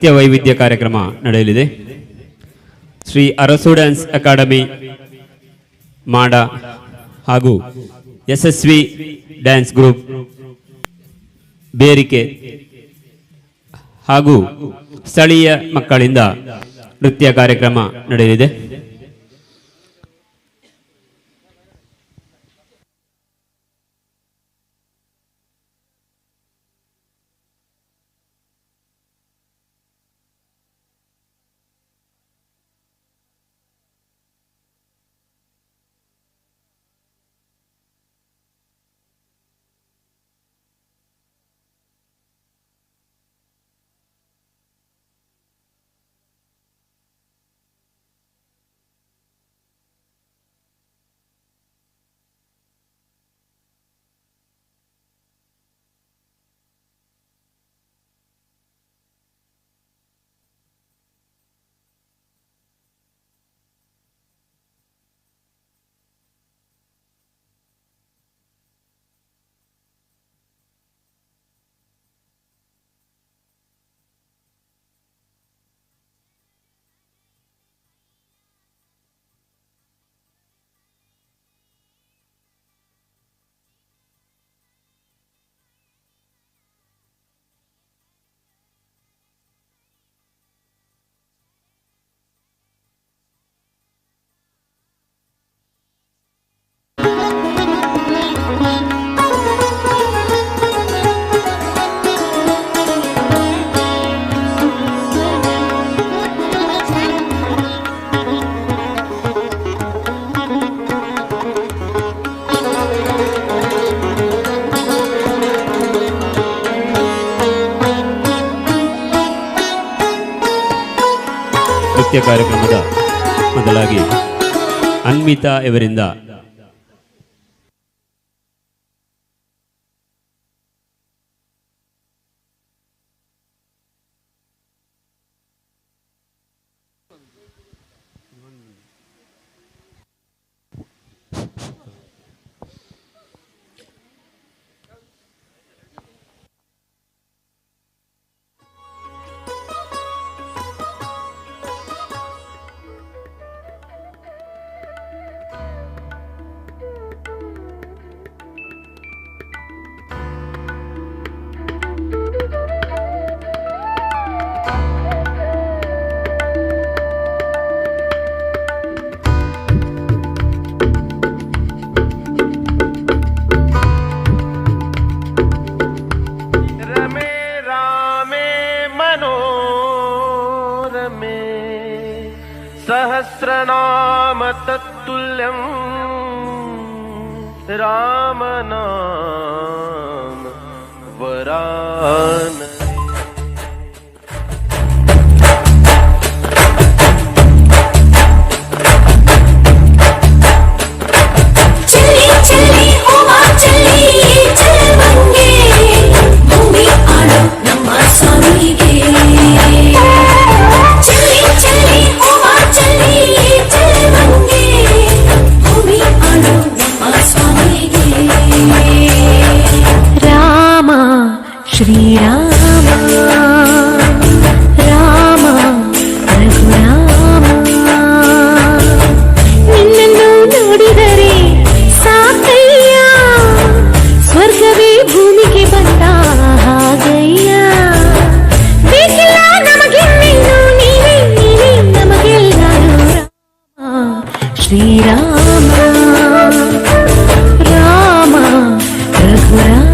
ನೃತ್ಯ ವೈವಿಧ್ಯ ಕಾರ್ಯಕ್ರಮ ನಡೆಯಲಿದೆ. ಶ್ರೀ ಅರಸು ಡ್ಯಾನ್ಸ್ ಅಕಾಡೆಮಿ ಮಾಡ ಹಾಗೂ ಯಶಸ್ವಿ ಡ್ಯಾನ್ಸ್ ಗ್ರೂಪ್ ಬೇರಿಕೆ ಹಾಗೂ ಸ್ಥಳೀಯ ಮಕ್ಕಳಿಂದ ನೃತ್ಯ ಕಾರ್ಯಕ್ರಮ ನಡೆಯಲಿದೆ. ನೃತ್ಯ ಕಾರ್ಯಕ್ರಮದ ಮೊದಲಾಗಿ ಅನ್ವಿತಾ ಇವರಿಂದ सहस्रनाम तत्तुल्यं रामनाम वरान ಶ್ರೀರಾಮ ರಾಮ ರಘುರಾಮ ನಿನ್ನನ್ನು ನೋಡಿದರೆ ಸಾಕಯ್ಯ ಸ್ವರ್ಗವೇ ಭೂಮಿಗೆ ಬಂದ ಹಾಗಯ್ಯ ಬೇಕಿಲ್ಲ ನಮಗಿನ್ನೇನು ನೀವೇ ನೀವೇ ನಮಗೆಲ್ಲರೂ ರಾಮ ಶ್ರೀರಾಮ ರಾಮ ರಘುರಾಮ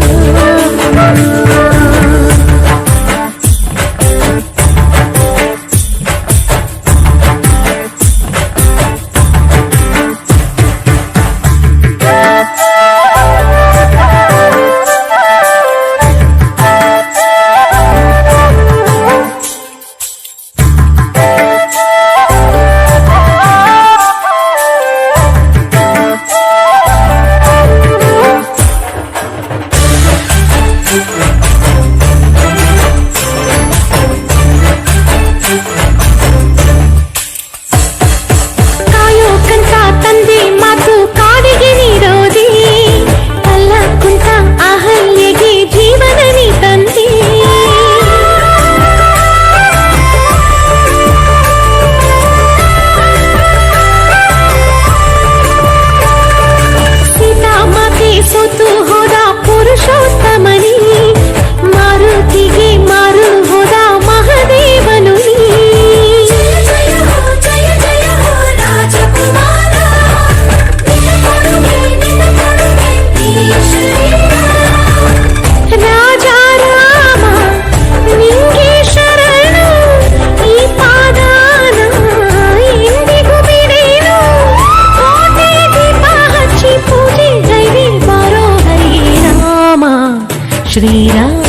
ಶ್ರೀರಾಮ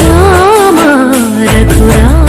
ರಾಮ ರಘುರಾಮ.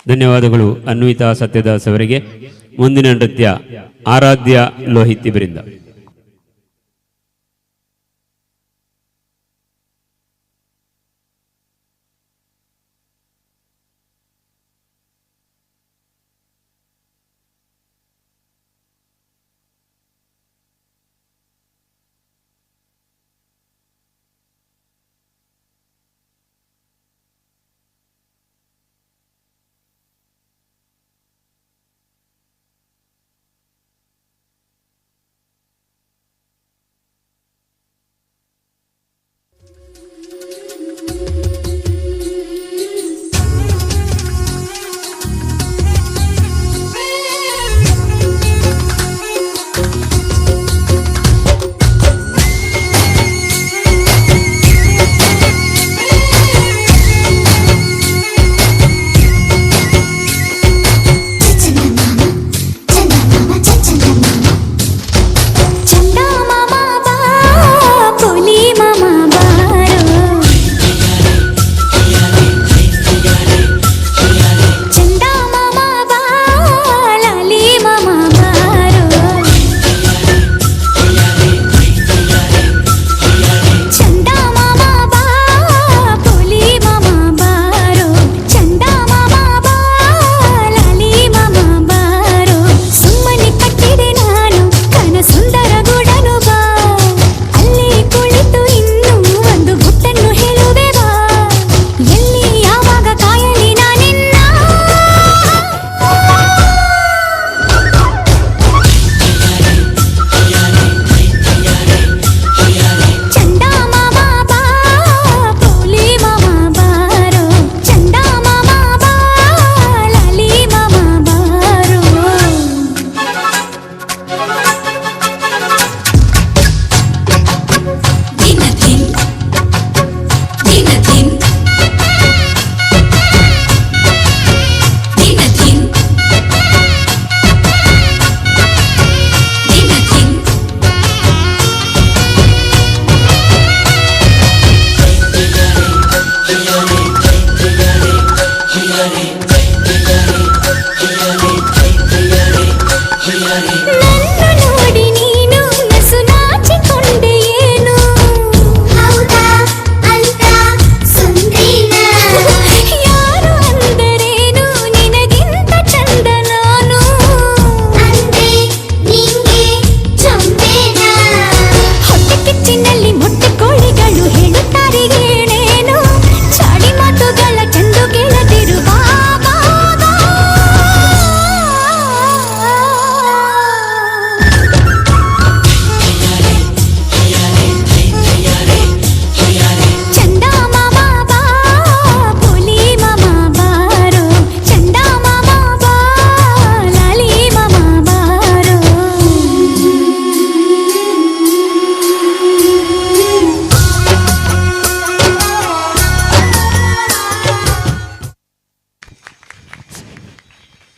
ಧನ್ಯವಾದಗಳು ಅನ್ವಿತಾ ಸತ್ಯದಾಸ್ ಅವರಿಗೆ. ಮುಂದಿನ ನೃತ್ಯ ಆರಾಧ್ಯ ಲೋಹಿತ್ ಇವರಿಂದ.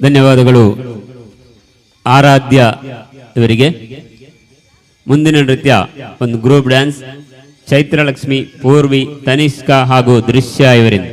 ಧನ್ಯವಾದಗಳು ಆರಾಧ್ಯ ಇವರಿಗೆ. ಮುಂದಿನ ನೃತ್ಯ ಒಂದು ಗ್ರೂಪ್ ಡ್ಯಾನ್ಸ್ ಚೈತ್ರಲಕ್ಷ್ಮಿ, ಪೂರ್ವಿ, ತನಿಷ್ಕಾ ಹಾಗೂ ದೃಶ್ಯ ಇವರಿಂದ.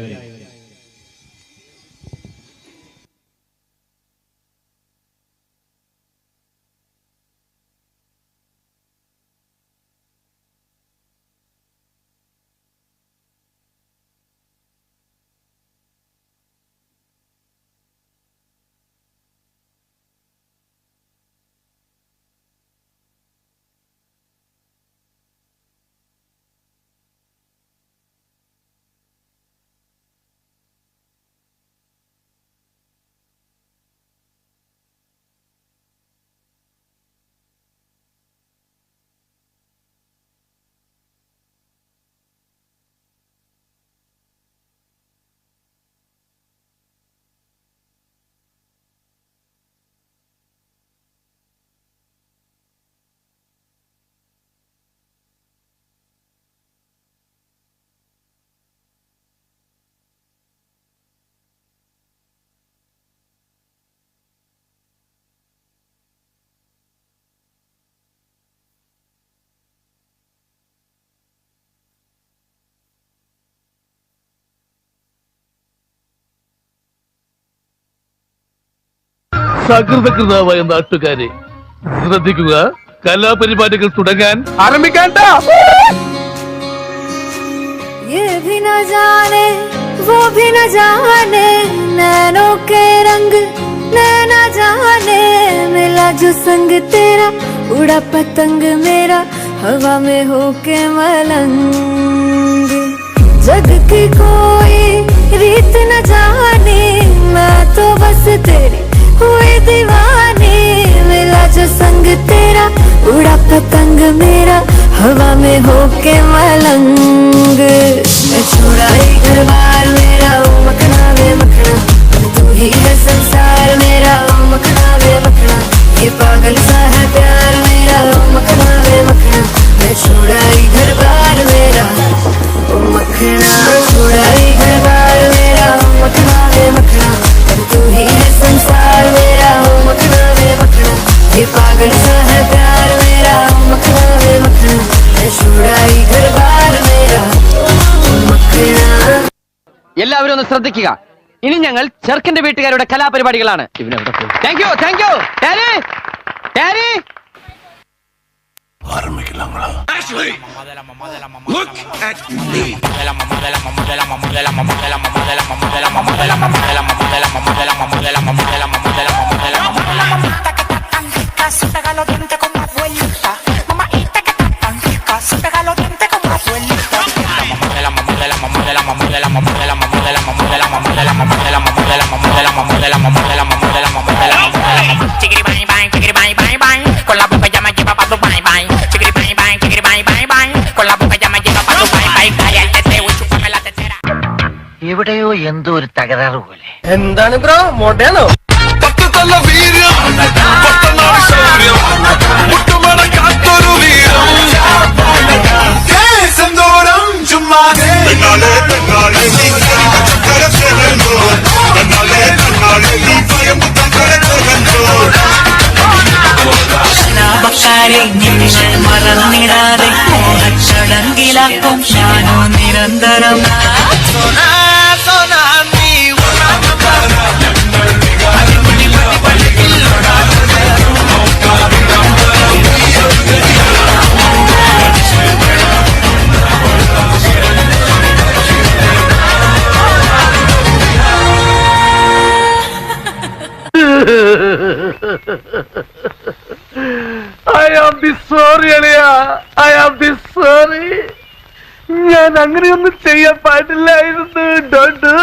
സകൃതകൃതാവായ നാട്ടുകാരെ ശ്രദ്ധിക്കുക, കലാപരിപാടികൾ തുടങ്ങാൻ ആരംഭിക്കാണ്ട. ये भी न जाने वो भी न जाने, नैनों के रंग नैना जाने, मिला जो संग तेरा उड़ा पतंग मेरा हवा में होके मलंग. जग की कोई रीत न जाने, मैं तो बस तेरी हुई दीवानी, मिला जो संग तेरा उड़ा पतंग मेरा हवा में होके मलंग. मैं छोड़ा ही घर बार मेरा ओ मखना वे मखना, तू ही है संसार मेरा ओ मखना वे मखना, ये पागल सा है प्यार मेरा ओ मखना वे मखना. मैं छोड़ा ही घर बार मेरा ओ मखना, छोड़ा ही घर बार मेरा ओ मखना वे मखना, तू ही है संसार मेरा ओ मखना वे मखना, ये पागल सा है प्यार मेरा ओ मखना वे मखना. मैं छोड़ा ही घर बार मेरा ओ मखना. എല്ലാവരും ഒന്ന് ശ്രദ്ധിക്കുക. ഇനി ഞങ്ങൾ ചെറുക്കന്റെ വീട്ടുകാരുടെ കലാപരിപാടികളാണ്. Thank you, thank you. Daddy, daddy. Pégalo diente como abuelita, mamaita que está tan rica, pégalo diente como abuelita. Chiquiri bang bang, chiquiri bang bang bang, con la boca ya me lleva pa' tu bang bang. Chiquiri bang bang, chiquiri bang bang bang, con la boca ya me lleva pa' tu bang bang. Dale al teteo y chúpame la tetera. എവിടെയോ എന്തോ ഒരു തകരാറ് പോലെ. എന്താണ് bro, മോഡേണോ? നിങ്ങൾ മറന്നിടാതെ മോഹച്ചടങ്കിലാക്കും ഞാനോ നിരന്തരം. I am the sorry അളിയ, I am the sorry. ഞാൻ അങ്ങനെയൊന്നും ചെയ്യാൻ പാടില്ലായിരുന്നു. Don't do.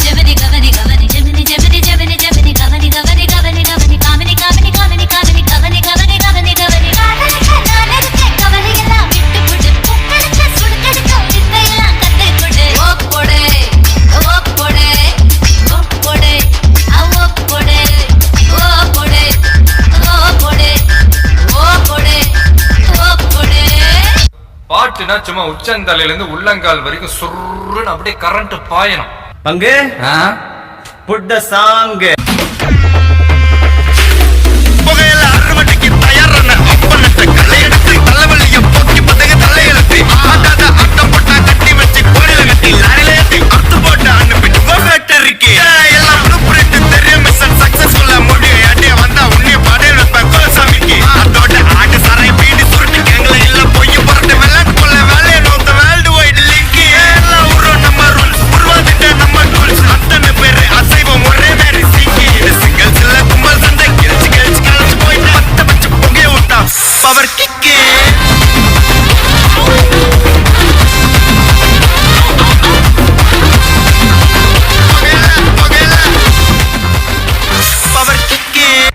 Gemini, காத்துனா சும்மா உச்சந்தலையில இருந்து உள்ளங்கால் வரைக்கும் சுருன்னு அப்படியே கரண்ட் பாயணும். பங்கு புட் த சாங். புகையில அறுவடைக்கு தயாரான அப்பனத்தை கலையெடுத்து தலைவலிய போக்கி பதங்க தலையெழுத்து ஆட்டாத ஆட்டம் போட்டா கட்டி வச்சு கோயில கட்டி லாரில ஏத்தி அறுத்து போட்டு அனுப்பிட்டு ஃபேக்டரிக்கு எல்லாம் ப்ளூ பிரிண்ட் தெரியும் மிஷன் சக்சஸ்ஃபுல்லா முடியும் அடியே வந்தா உன்னைய பாடே வைப்பேன் கோசாமிக்கு அதோட ஆட்டு சாரை பீடி சுருட்டு கேங்கல இல்ல போய் புரட்டு விளையாட்டு கொள்ள வேலையை நோத்த வேர்ல்டு வைட் லிங்க் எல்லாம் உருவம் நம்ம ரூல்ஸ் உருவாதிட்ட நம்ம டூல்ஸ் அத்தனை பேரு அசைவம் ஒரே மாதிரி சிங்கி இது சிங்கிள்ஸ் இல்ல கும்பல் சண்டை கிழிச்சு கிழிச்சு கழிச்சு போயிட்டு பத்த வச்சு புகைய விட்டா பவர் கிக்கு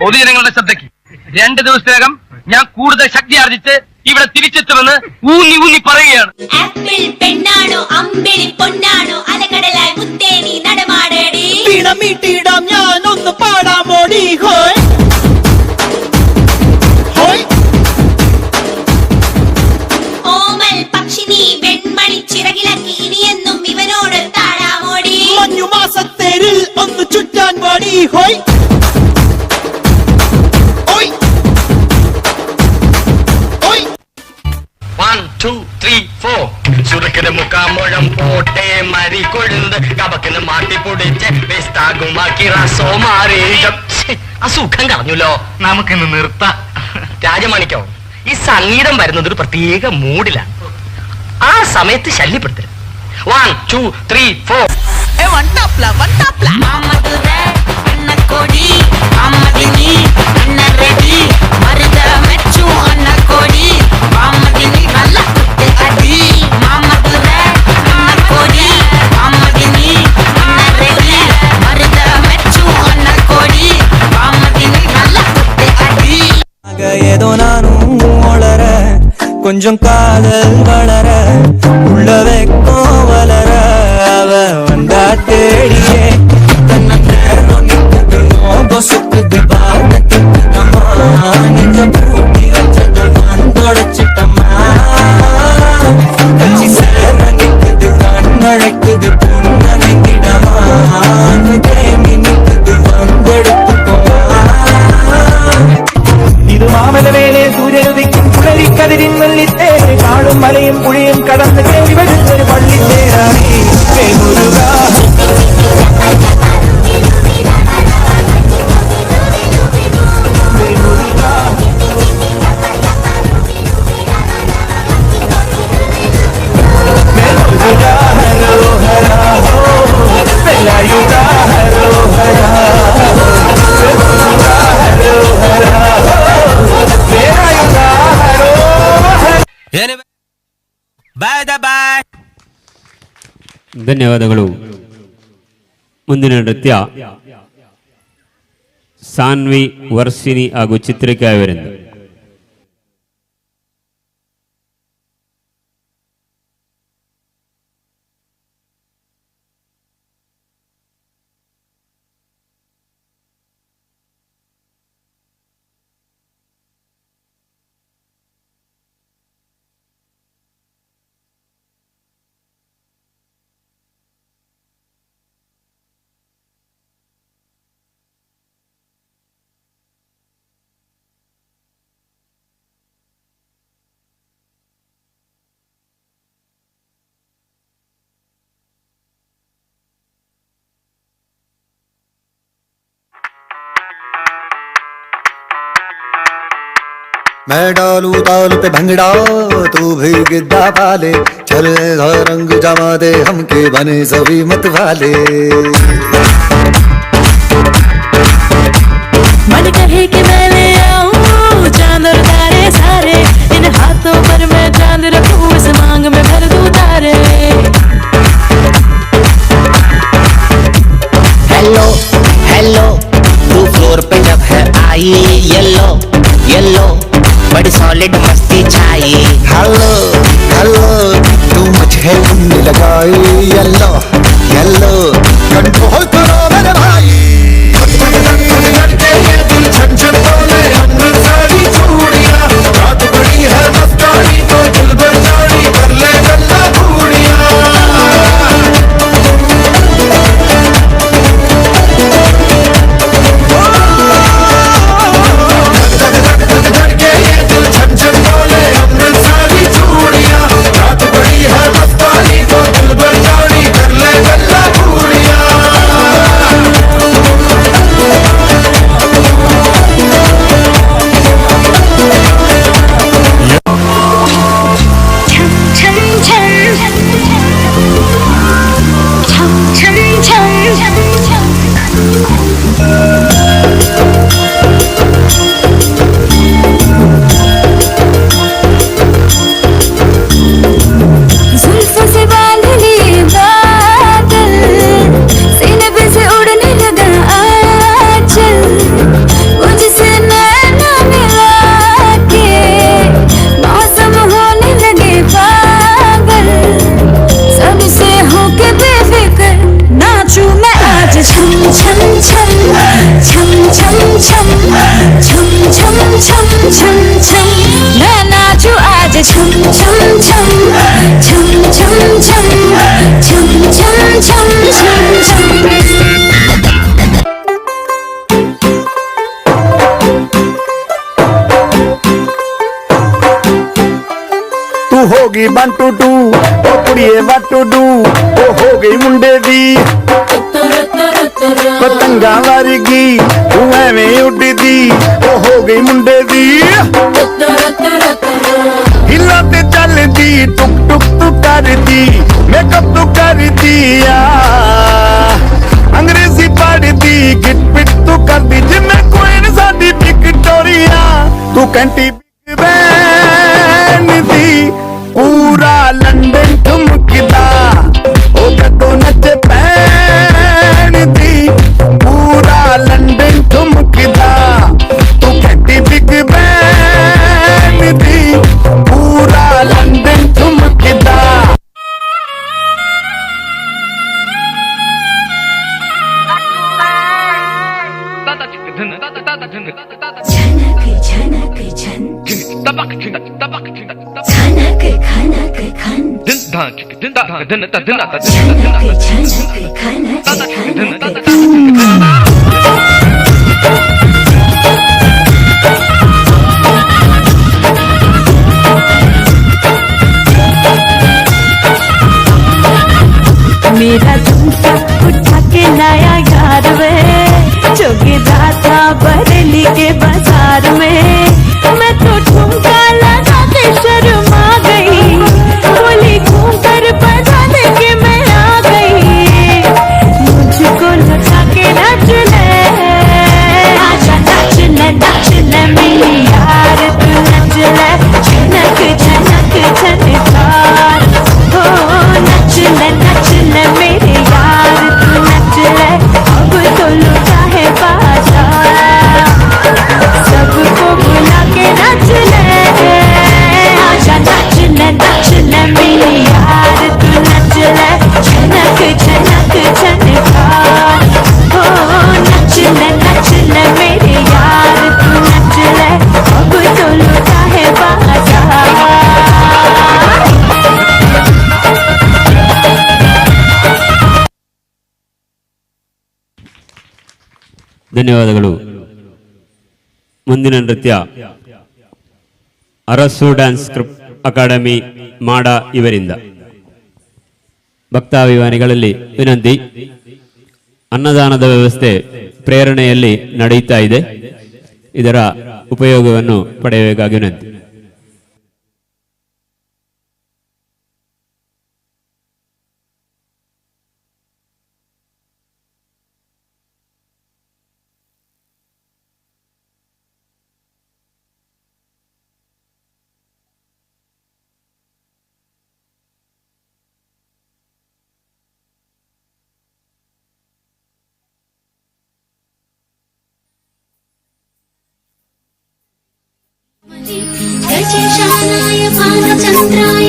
പൊതുജനങ്ങളുടെ ശ്രദ്ധയ്ക്ക് 2 ദിവസത്തിനകം ഞാൻ കൂടുതൽ ശക്തി ആർജിച്ച് ഇവിടെ തിരിച്ചെത്തുമെന്ന് ഊന്നി ഊന്നി പറയുകയാണ്. ആപ്പിൾ പെണ്ണാണോ അമ്പിളി പൊന്നാണോ അലകടലായി മുത്തേനി നടമാടേടി മീട്ടിടാം ഞാൻ ഒന്ന് പാടാമോടി ഹോയ് ഹോയ്. ഓമൽ പക്ഷിനി വെൺമണി ചിറകിലക്കി ഇനിയെന്നും ഇവനോട് താഴാമോടി മഞ്ഞുമാസത്തേരിൽ ഒന്ന് ചുറ്റാൻ പാടി ഹോയ്. സുരക്കിന് മുക്കാമുഴം പോട്ടെ മരി കൊഴുന്ന് കപക്കിന് മാട്ടി പൊടിച്ച് വേസ്താകുമാക്കി റസോ മാറി അസുഖം കളഞ്ഞല്ലോ. നമുക്കിന്ന് നിർത്താം. രാജമാണിക്കോ, ഈ സംഗീതം വരുന്നത് ഒരു പ്രത്യേക മൂഡിലാണ്. ആ സമയത്ത് ശല്യപ്പെടുത്തരുത്. 1 2 3 4 ஏதோ நானும் வளர கொஞ்சம் காதல் வளர உள்ள வெக்கம் வளர அவ வந்தா தேடியே தன்னை தேர்ந்தோம் சுக்குது பாதத்துக்கு நெஞ்ச பூட்டி வச்சது தொடச்சிட்டம்மா கட்சி சேர நிக்குது கண்ணழைக்குது புன்னகைக்கிடமா தேங்கி நிக்குது வந்தெடுத்துக்கோமா. இது மாமல வேலே சூரியனுதிக்கும் புலரி கதிரின் மல்லித்தேரை காடும் மலையும் புழியும் கடந்து கேள்வி வெடுத்தொரு பள்ளி தேரானே முருகா. ಧನ್ಯವಾದಗಳು. ಮುಂದಿನ ನೃತ್ಯ ಸಾನ್ವಿ, ವರ್ಷಿಣಿ ಹಾಗೂ ಚಿತ್ರಿಕಾ ಅವರಿಂದ. मैं डालू ताल पे भंगड़ा तू भी गिद्दा पाले चले रंग जमा दे हमके बने सभी मत वाले. मन कहे कि मैं ले आऊं चांद और तारे सारे इन हाथों पर मैं चांद रखूं इस मांग में भर दूं तारे. हेलो हेलो तू फ्लोर पे जब है आई येलो येलो बड़ी सॉलिड मस्ती छाई. हेलो हेलो तू मुझे घूमने लगाई येलो येलो कंट्रोल करो मेरे भाई. झंझट बोले हमने सारी चूड़ियां रात बड़ी है मस्तानी तो दिल बचानी कर ले छम छम छम छम छम छम छम छम छम छम छम तू होगी 1 2 2 ओ कुड़िए what to do ओ हो गई मुंडे दी पतंगा वर्गी तू एवें उड़दी ओ हो गई मुंडे दी हिला ते चलदी टुक टुक तू करदी मेकअप तू करदी अंग्रेजी पढ़दी गिट पिट तू करदी जिम्मे कोई न साडी विक्टोरिया तू कैंटी बिग बैन दी पूरा लंदन ठुमकदा ओ कदों नच पैन दी पूरा लंदन ठुमकदा तू कैंटी बिग बैन दी पूरा लंदन ठुमकदा झनक झनक झन खनक खनक खन झनक झनक खनक खनक मेरा झुमका उठा के लाया यार वे जोगीदार था बरेली के बाजार में मैं तो झुमका लगा के शर्मा गई बोली घूम कर बजाने के मैं आ गई मुझको लगा के नच ले आजा नच ले मेरी यार तू नच ले झनक झनक झनकार हो नच ले मेरे यार तू नच ले अब तो लुटा है बाजार सबको बुला के नच ले आजा नच ले मेरे यार तू नच ले झनक झनक झनकार हो नच ले मेरे यार तू नच ले अब तो लुटा है बाजार ಧನ್ಯವಾದಗಳು. ಮುಂದಿನ ನೃತ್ಯ ಅರಸು ಡ್ಯಾನ್ಸ್ ಅಕಾಡೆಮಿ ಮಾಡ ಇವರಿಂದ. ಭಕ್ತಾಭಿಮಾನಿಗಳಲ್ಲಿ ವಿನಂತಿ, ಅನ್ನದಾನದ ವ್ಯವಸ್ಥೆ ಪ್ರೇರಣೆಯಲ್ಲಿ ನಡೆಯುತ್ತಾ ಇದೆ, ಇದರ ಉಪಯೋಗವನ್ನು ಪಡೆಯಬೇಕಾಗಿ ವಿನಂತಿ. गजेशानाय बालचन्द्राय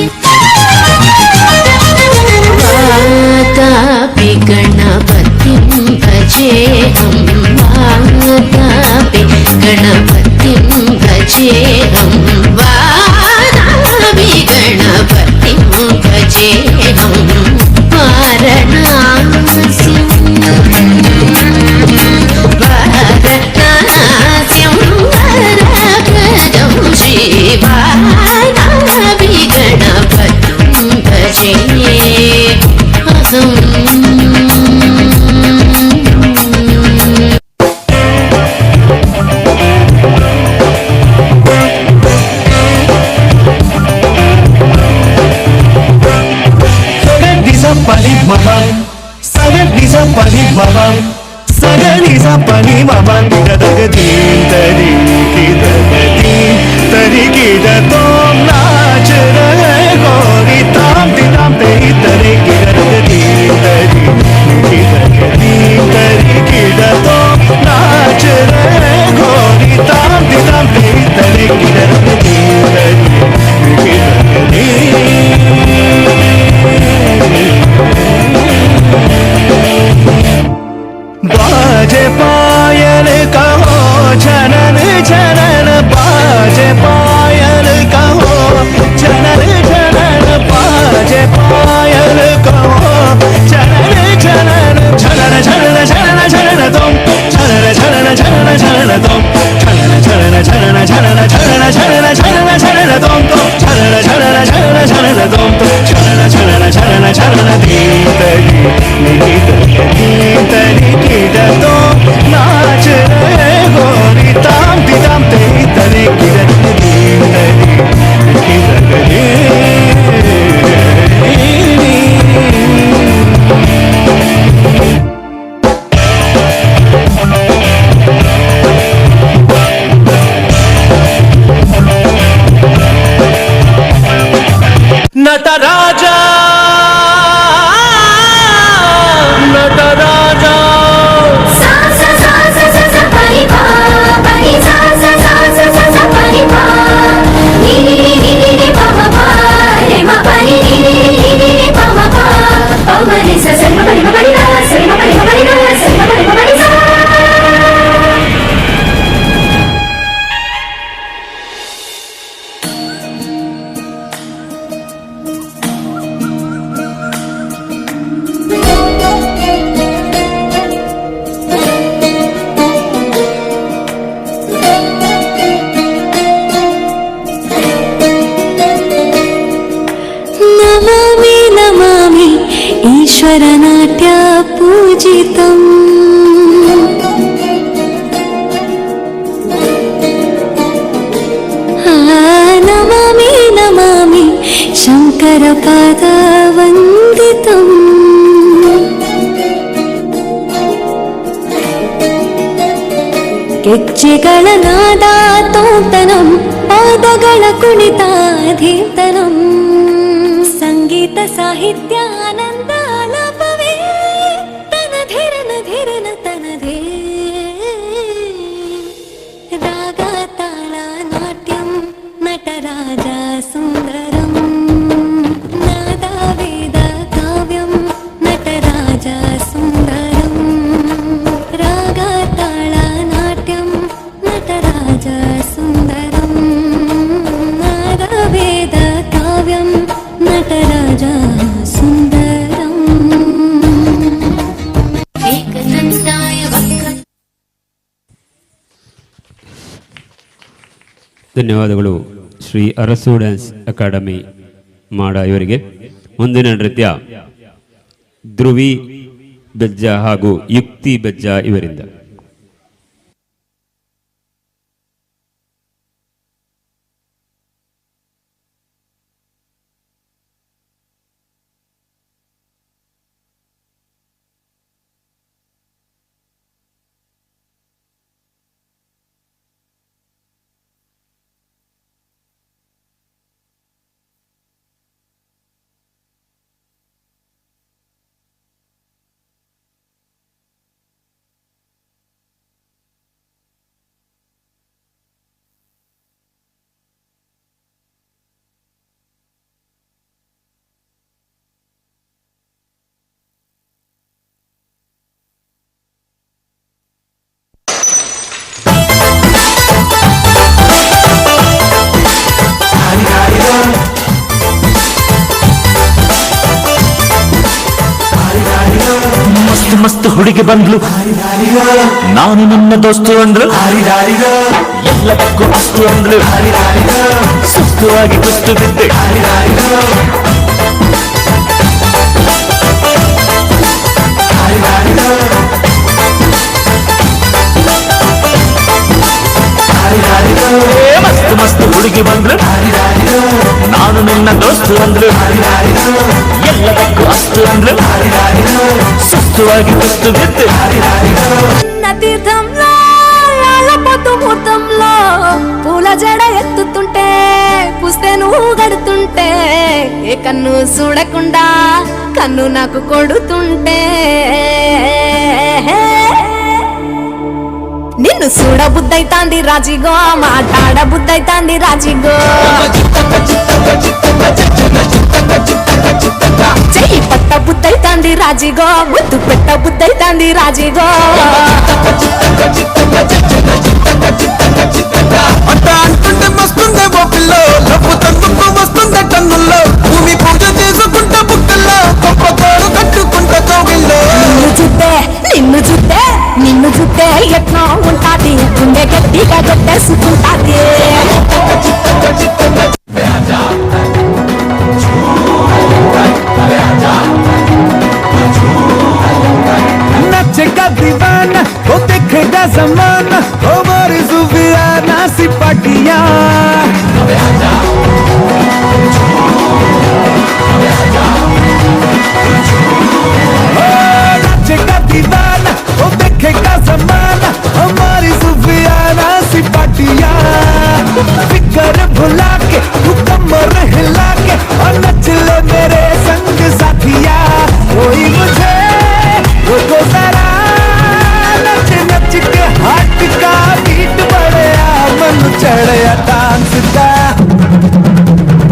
वातापि गणपतिं भजेऽहं वातापि गणपतिं भजेऽहं वातापि गणपतिं भजेऽहं वारणास्यं श्रीवाराभि गणपतिं भजे pani mama dagadi tari kida tom naach rahe gori tam te tare dagadi tari kida tom naach rahe gori tam te tare dagadi बाजे पायल कहो जनन जनन बाजे पायल कहो तरी नहीं तरी किरतो नाच रे गोरी ताम ताम तेरी तरी किरत तरी नटराजा नटराजा सा सा सा सा सा सा परी पा परी सा सा सा सा सा सा परी पा नी नी नी नी नी नी पा पा पा रे मा परी नी नी नी नी नी नी पा पा पा पा मा रे सा सा मा परी मा परी रा सा मा परी मा परी रा सा मा परी मा परी सा नमामि नमामि ईश्वरनाट्य पूजितम् नमामि नमामि शङ्करपादवन्दितम् ಗೆಜ್ಜೆಗಳ ನಾದ ತೋಂತನಂ ಪಾದಗಳ ಕುಣಿತಾಧೀರ್ತನಂ ಸಂಗೀತ ಸಾಹಿತ್ಯ ಆನಂದ ಆಲಾಪವೇ ತನಧಿರನ ಧಿರನ ತನಧೇ ರಾಗ ತಾಳ ನಾಟ್ಯಂ ನಟರಾಜ ಸುಂದರಂ ನಾದ ವೇದ ಕಾವ್ಯಂ ನಟರಾಜ ಸುಂದರಂ ರಾಗ ತಾಳ ನಾಟ್ಯಂ ನಟರಾಜ ಸುಂದರಂ ನಾದ ವೇದ ಕಾವ್ಯಂ ನಟರಾಜ ಸುಂದರಂ ಏಕದಂತಾಯ ವಕ್ರ ಧನ್ಯವಾದಗಳು ಶ್ರೀ ಅರಸು ಡ್ಯಾನ್ಸ್ ಅಕಾಡೆಮಿ ಮಾಡ ಇವರಿಗೆ. ಮುಂದಿನ ನೃತ್ಯ ಧ್ರುವಿ ಬೆಜ್ಜ ಹಾಗೂ ಯುಕ್ತಿ ಬೆಜ್ಜ ಇವರಿಂದ. ಮಸ್ತ್ ಮಸ್ತ್ ಹುಡುಗಿ ಬಂದ್ಲು, ನಾನು ನಿನ್ನ ದೋಸ್ತು ಅಂದ್ರು, ಎಲ್ಲದಕ್ಕೂ ಅಸ್ತು ಅಂದ್ಲು, ಸುಸ್ತುವಾಗಿ ಕುಸ್ತು ಬಿದ್ದೆ. ಮಸ್ತ್ ಮಸ್ತ್ ಹುಡುಗಿ ಬಂದ್ಲು, ನಾನು ನಿನ್ನ ದೋಸ್ತು ಅಂದ್ರು, ಎಲ್ಲದಕ್ಕೂ ಅಸ್ತು ಅಂದ್ಲು, ಸುಸ್ತುವಾಗಿ ಕುಸ್ತು ಬಿದ್ದೆ. తీర్థంలో పొద్దు ముహూర్తంలో పూల జడ ఎత్తుతుంటే పుస్తే నువ్వు గడుతుంటే ఏ కన్ను చూడకుండా కన్ను నాకు కొడుతుంటే నిన్ను చూడ బుద్ధైతాంది రాజిగో మాట్లాడ బుద్ధైతాంది రాజిగో చెయ్యి పట్ట బుద్ధైతాంది రాజిగో ముద్దు పెట్ట బుద్ధైతాంది రాజిగో అంట అంటుంటే మస్తుందే బొబ్బిల్లో లబ్బు తందుకు వస్తుందే టన్నుల్లో భూమి పూజ చేసుకుంటే బుక్కల్లో గొప్ప తోడు కట్టుకుంటే తోగిల్లో నిన్ను చూస్తే నిన్ను చూస్తే ఎట్లా ఉంటాది గుండె గట్టిగా కొట్టేసుకుంటాది जमाना हमारी सुफियाना सिपाटिया नाचेगा दीवाना वो देखेगा जमाना हमारी सुफियाना सिपाटिया फिकर भुला के तू कमर हिला के और नच ले मेरे संग साथिया कोई मुझे रोको जरा नच नच के हाथ का बीट बढ़िया मन चढ़िया डांस का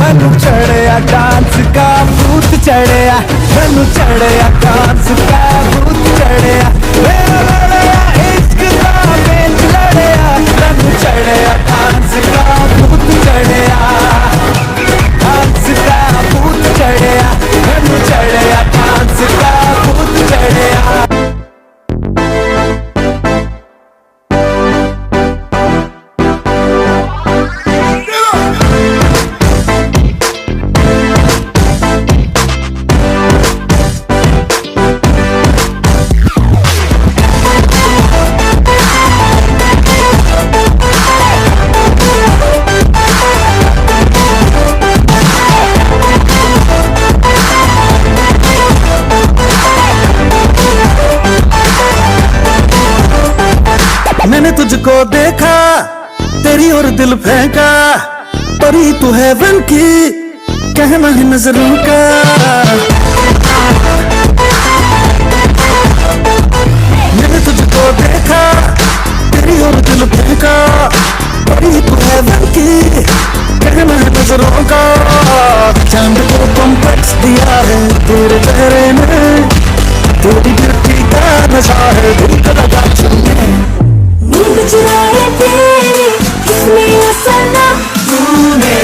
मन चढ़िया डांस का भूत चढ़िया मन चढ़िया डांस का भूत चढ़िया मेरा लड़िया इश्क का बेंच लड़िया मन चढ़िया डांस का भूत चढ़िया डांस का भूत चढ़िया मन चढ़िया डांस का भूत चढ़िया मैंने तुझको देखा तेरी और दिल फेंका परी तू है वन की कहना है नजरों का मैंने तुझको देखा तेरी और दिल फेंका परी तू है वन की कहना है नजरों का चांद को कॉम्प्लेक्स दिया है तेरे चेहरे में तेरी ब्यूटी का नशा है दिल का लगा चुनने नींद चुराए तेरी किसने असना तूने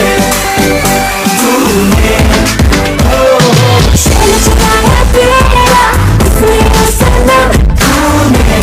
शैल चुराया तेरा किसने असना तूने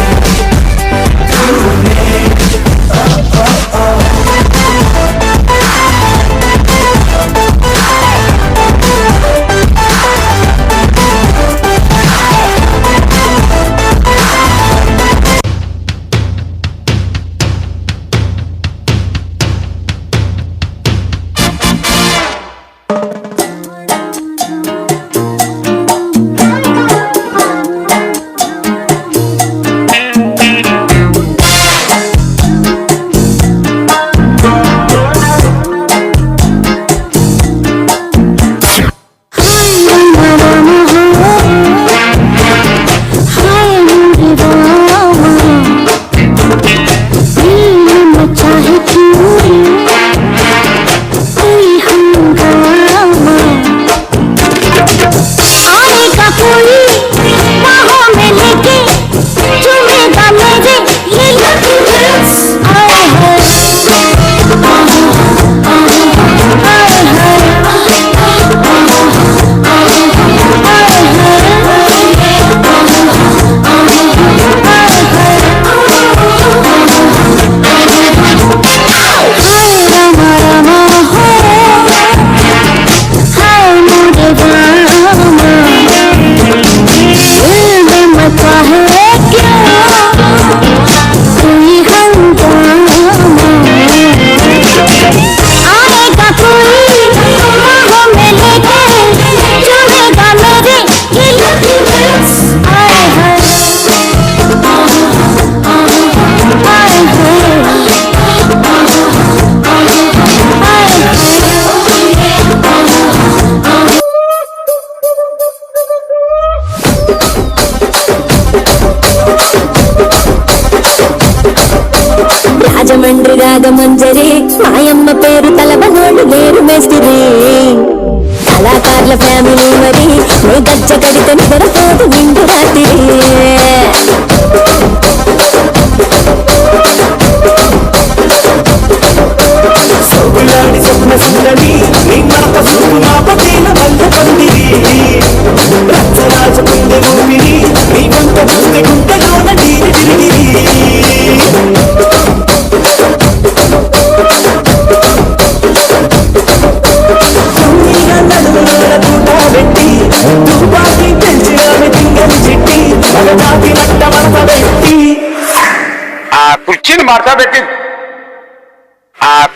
రాగమంజరి మాయమ్మ పేరు తలబనోడు లేరు మేస్తిరి కళాకారుల ఫ్యామిలీ మరి నీ గజ్జ కడితే నిద్రపోదు నిండు రాత్రి సోగులాడి స్వప్న సుందరి నీ మాట సూపు నా పతేన వల్ల పందిరి రచ్చరాజ పుండె భూమిని నీ వంట చూస్తే గుంటలోన నీరు తిరిగి నడుముల పూట పెట్టి తుపాకి పెంచి ఆమె తింగ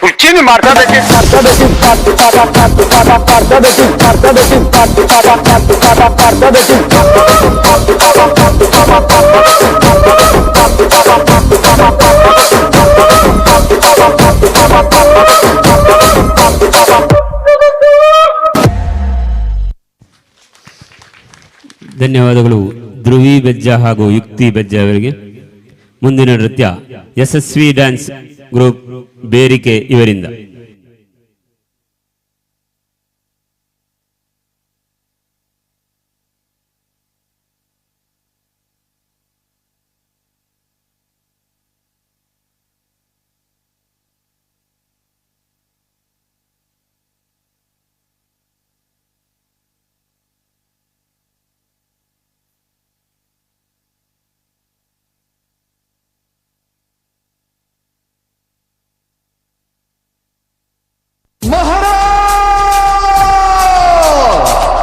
ಕುರ್ಚಿನ ಮಾಡ್ಸಬೇಕಿತ್ತು ಧನ್ಯವಾದಗಳು ಧ್ರುವಿ ಬೆಜ್ಜ ಹಾಗೂ ಯುಕ್ತಿ ಬೆಜ್ಜ ಅವರಿಗೆ. ಮುಂದಿನ ನೃತ್ಯ ಯಶಸ್ವಿ ಡ್ಯಾನ್ಸ್ ಗ್ರೂಪ್ ಬೇರಿಕೆ ಇವರಿಂದ.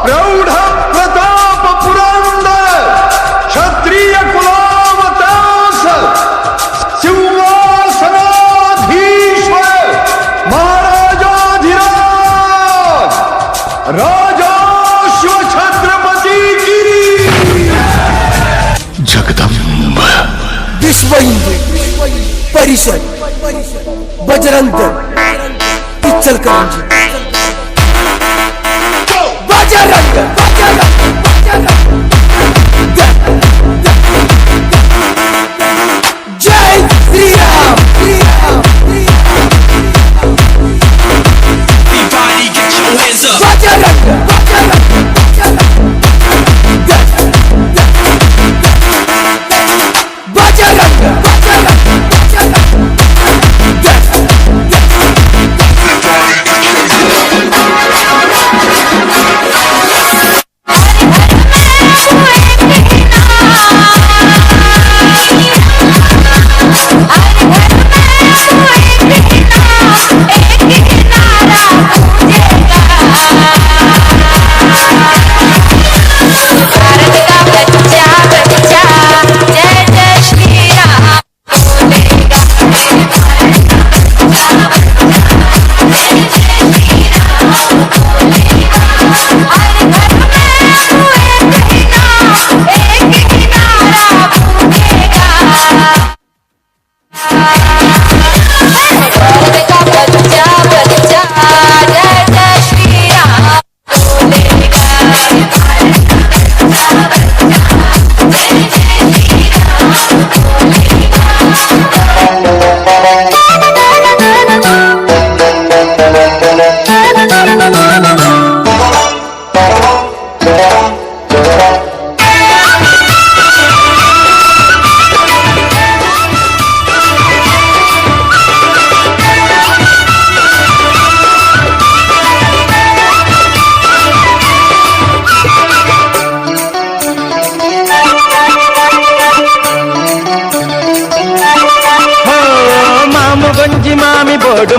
ಪ್ರೌಢ ಪ್ರತಾಪ ಪುರಂದ ಕ್ಷತ್ರಿಯ ಕುಲಾವತಾಸ ಸಿಂಹಾಸನಾಧೀಶ್ವರ ಮಹಾರಾಜಾಧಿರಾಜ ರಾಜಾಶ್ವ ಛತ್ರಪತಿ ಗಿರಿ ಜಗದಂಬ ವಿಶ್ವ ಹಿಂದೂ ಪರಿಷತ್ ಬಜರಂಗ ಇಚ್ಚಲ್ಕರಂಜಿ बजरंग बजरंग जय Shri Ram Everybody get your hands up. Bajrang Bajrang Bajrang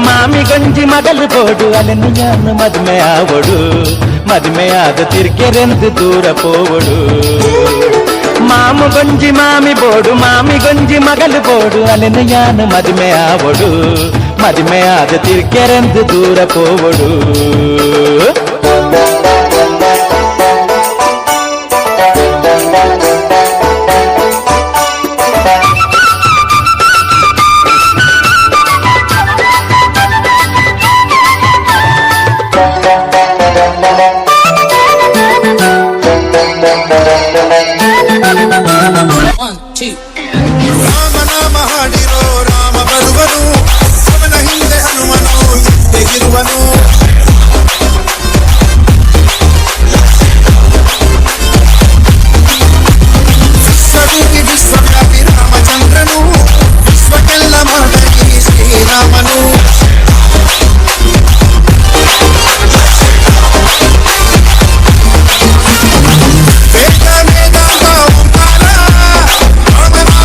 ಮಾಮಿ ಗಂಜಿ ಮಗಲು ಬೋಡು ಅಲೆನ್ನು ಯಾನು ಮದ್ಮೆ ಆವಡು ಮದ್ಮೆ ಆದ ತಿರ್ಕೆರೆಂದು ದೂರ ಪೋವಡು ಮಾಮು ಗಂಜಿ ಮಾಮಿ ಬೋಡು ಮಾಮಿ ಗಂಜಿ ಮಗಲು ಬೋಡು ಅಲೆನ್ನು ಯಾನು ಮದ್ಮೆ ಆವಡು ಮದ್ಮೆ ಆದ ತಿರ್ಕೆರೆಂದು ದೂರ ಪೋವಡು ರಾಮನಾಮ ಹಾಡಿರೋ ರಾಮ ಬರುವನು ಅವನ ಹಿಂದೆ ಹನುಮನು ಹಿಂದೆಗಿರುವನು ವಿಶ್ವವಿಧಿ ವಿಶ್ವವ್ಯಾಪಿ ರಾಮಚಂದ್ರನು ವಿಶ್ವಕ್ಕೆಲ್ಲ ಮಾದರಿ ಶ್ರೀರಾಮನು ವೇದ ವೇದಾಂತ ಓಂಕಾರ ರಾಮನ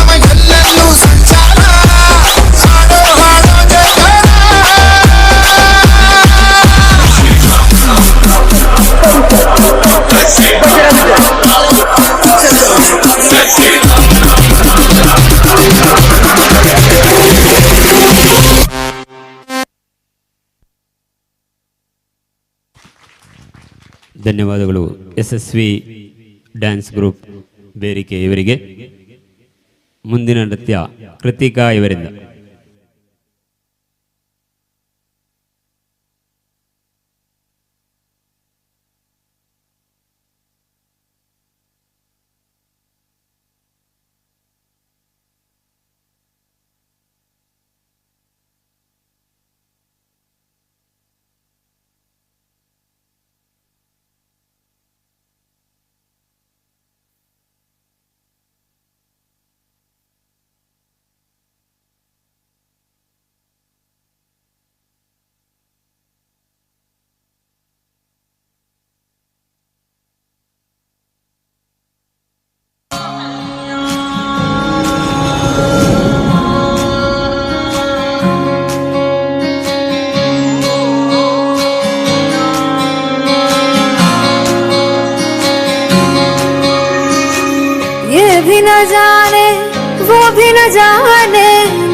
ಧನ್ಯವಾದಗಳು ಯಶಸ್ವಿ ಡ್ಯಾನ್ಸ್ ಗ್ರೂಪ್ ಬೇರಿಕೆ ಇವರಿಗೆ. ಮುಂದಿನ ನೃತ್ಯ ಕೃತಿಕಾ ಇವರಿಂದ. भी न जाने वो भी न जाने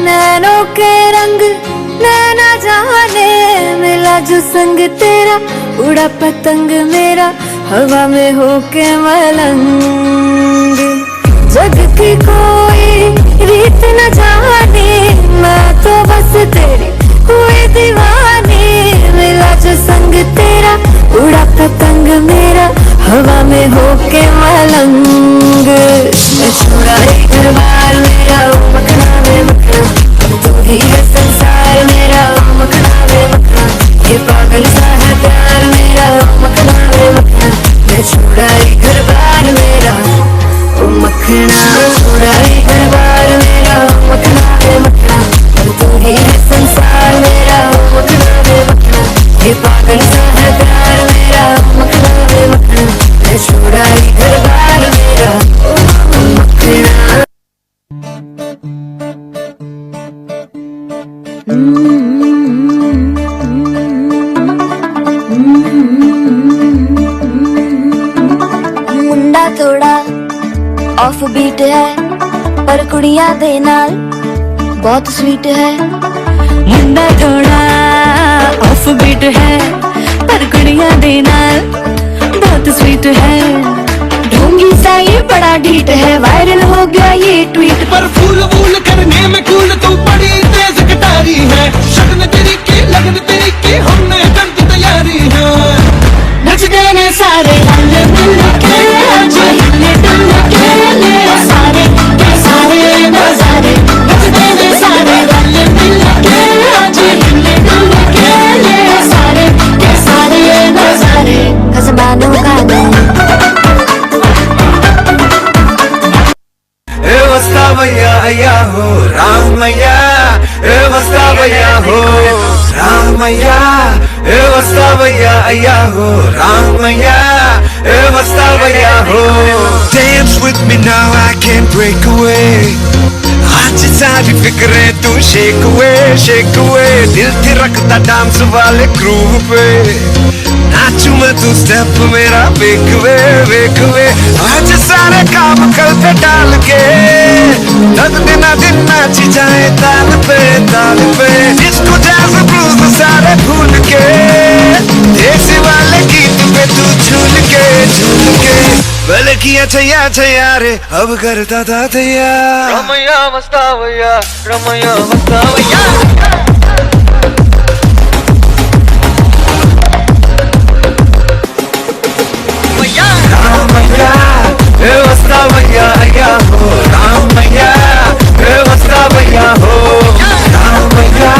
नैनों के रंग नैना जाने मिला जो संग तेरा उड़ा पतंग मेरा हवा में होके मलंग जग की कोई रीत न जाने मैं तो बस तेरी हुई दीवानी मिला जो संग तेरा उड़ा पतंग मेरा हवा में होके मलंग छोड़ा घर बार मेरा मखना में मखना तू ही है संसार मेरा मखना में मखना ये पागल सा है प्यार मेरा मखना में मखना मैं छोड़ा घर बार मेरा मखना छोड़ा घर बार मेरा मखना में मखना तू ही है संसार मेरा मखना में मखना ये पागल सा है प्यार मेरा मखना में मखना मैं छोड़ा घर बार मेरा मुंडा थोड़ा ऑफ बीट है पर कुड़ियां दे नाल बहुत स्वीट है मुंडा थोड़ा ऑफ बीट है पर कुड़ियां दे नाल बहुत स्वीट है ढोंगी सा ये बड़ा ढीठ है वायरल हो गया ये ट्वीट पर फूल फूल करने में कूल तू बड़ी तेज कटारी है शगन तेरी की लगन तेरी की हमने कर दी तैयारी है नच देने सारे रंग मिल के आज हिले डुल के ले सारे के सारे नजारे नच देने सारे रंग मिल के आज हिले डुल के ले सारे के सारे नजारे खसबानों का भैया अया हो रामैया ए वस्ता भैया हो रामैया ए वस्ता भैया अया हो रामैया ए वस्ता भैया हो Dance with me now, I can't break away. आज सारी फिक्रें तू shake away दिल थिरकता डांस वाले ग्रूव पे नाचू मैं तू स्टेप मेरा वेक वे आज सारे काम कल पे डाल के तक दिन नाची जाए ताल पे जिसको जैज ब्लूज सारे भूल के देसी वाले गीत पे तू झूल के पहले किया छैया रे अब करता था तैयार रमैया मस्ता भैया रमैया मस्ता भैया रामैया ए वस्ता भैया अया हो रामैया ए वस्ता भैया हो रामैया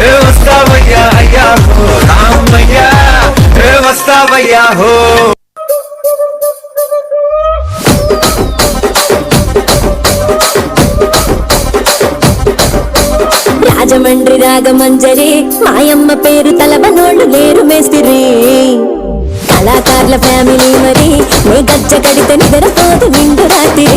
ए वस्ता भैया अया हो रामैया ए वस्ता भैया हो రాజమండ్రి రాగమంజరి మాయమ్మ పేరు తలబనోళ్ళు లేరు మేస్తిరి కళాకారుల ఫ్యామిలీ మరి నే గజ్జ కడితే నిద్రపోదు నిండు రాత్రి